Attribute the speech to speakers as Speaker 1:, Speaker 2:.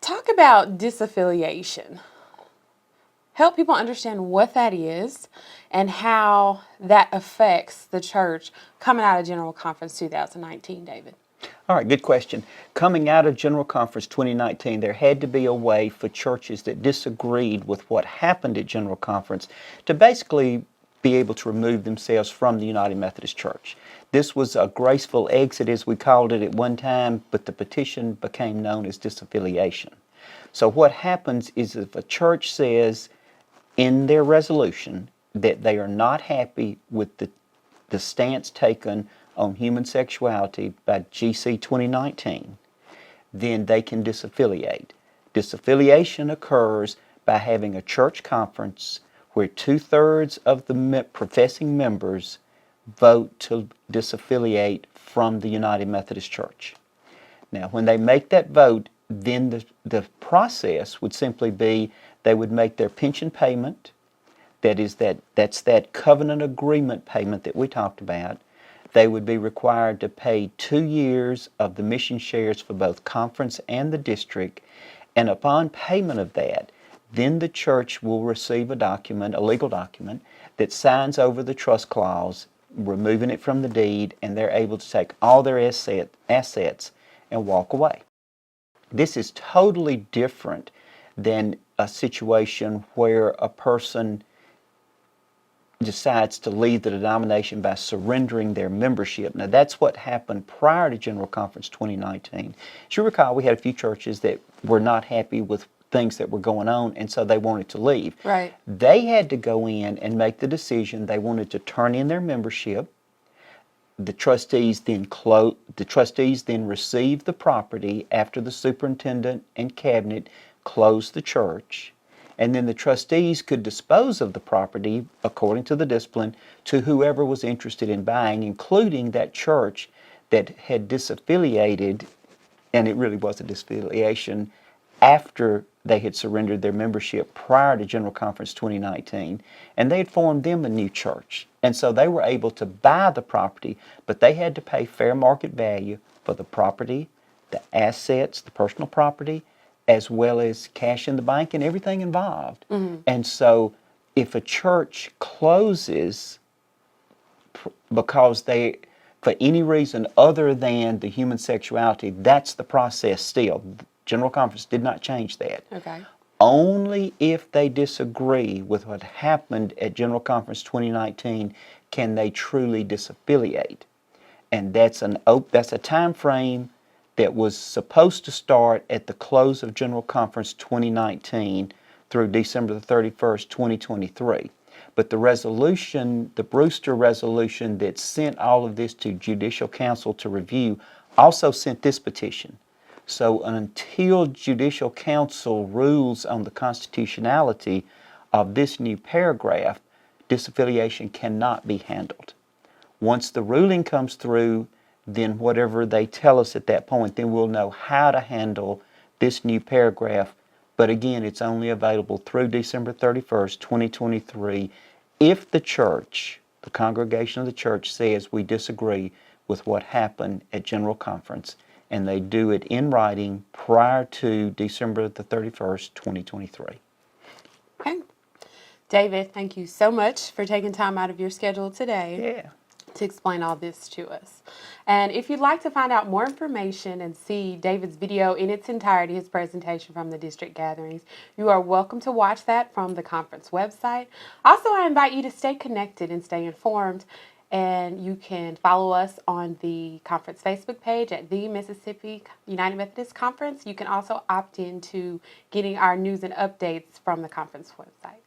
Speaker 1: Talk about disaffiliation. Help people understand what that is and how that affects the church coming out of General Conference 2019, David.
Speaker 2: All right, good question. Coming out of General Conference 2019, there had to be a way for churches that disagreed with what happened at General Conference to basically be able to remove themselves from the United Methodist Church. This was a graceful exit, as we called it at one time, but the petition became known as disaffiliation. So what happens is if a church says in their resolution that they are not happy with the stance taken on human sexuality by GC 2019, then they can disaffiliate. Disaffiliation occurs by having a church conference where 2/3 of the professing members vote to disaffiliate from the United Methodist Church. Now, when they make that vote, then the process would simply be they would make their pension payment. That's that covenant agreement payment that we talked about. They would be required to pay 2 years of the mission shares for both conference and the district, and upon payment of that, then the church will receive a document, a legal document, that signs over the trust clause, removing it from the deed, and they're able to take all their assets and walk away. This is totally different than a situation where a person decides to leave the denomination by surrendering their membership. Now, that's what happened prior to General Conference 2019. As you recall, we had a few churches that were not happy with things that were going on, and so they wanted to leave.
Speaker 1: Right.
Speaker 2: They had to go in and make the decision they wanted to turn in their membership. The trustees then received the property after the superintendent and cabinet closed the church, and then the trustees could dispose of the property according to the discipline to whoever was interested in buying, including that church that had disaffiliated, and it really was a disaffiliation after they had surrendered their membership prior to General Conference 2019, and they had formed them a new church. And so they were able to buy the property, but they had to pay fair market value for the property, the assets, the personal property, as well as cash in the bank and everything involved. Mm-hmm. And so if a church closes because they, for any reason other than the human sexuality, that's the process still. General Conference did not change that.
Speaker 1: Okay.
Speaker 2: Only if they disagree with what happened at General Conference 2019 can they truly disaffiliate. And that's a time frame that was supposed to start at the close of General Conference 2019 through December the 31st, 2023. But the resolution, the Brewster resolution that sent all of this to Judicial Council to review, also sent this petition. So until Judicial Council rules on the constitutionality of this new paragraph, disaffiliation cannot be handled. Once the ruling comes through, then whatever they tell us at that point, then we'll know how to handle this new paragraph. But again, it's only available through December 31st, 2023, if the church, the congregation of the church, says we disagree with what happened at General Conference, and they do it in writing prior to December the 31st, 2023.
Speaker 1: Okay. David, thank you so much for taking time out of your schedule today.
Speaker 2: Yeah.
Speaker 1: To explain all this to us. And if you'd like to find out more information and see David's video in its entirety, his presentation from the district gatherings, you are welcome to watch that from the conference website. Also, I invite you to stay connected and stay informed, and you can follow us on the conference Facebook page at the Mississippi United Methodist Conference. You can also opt into getting our news and updates from the conference website.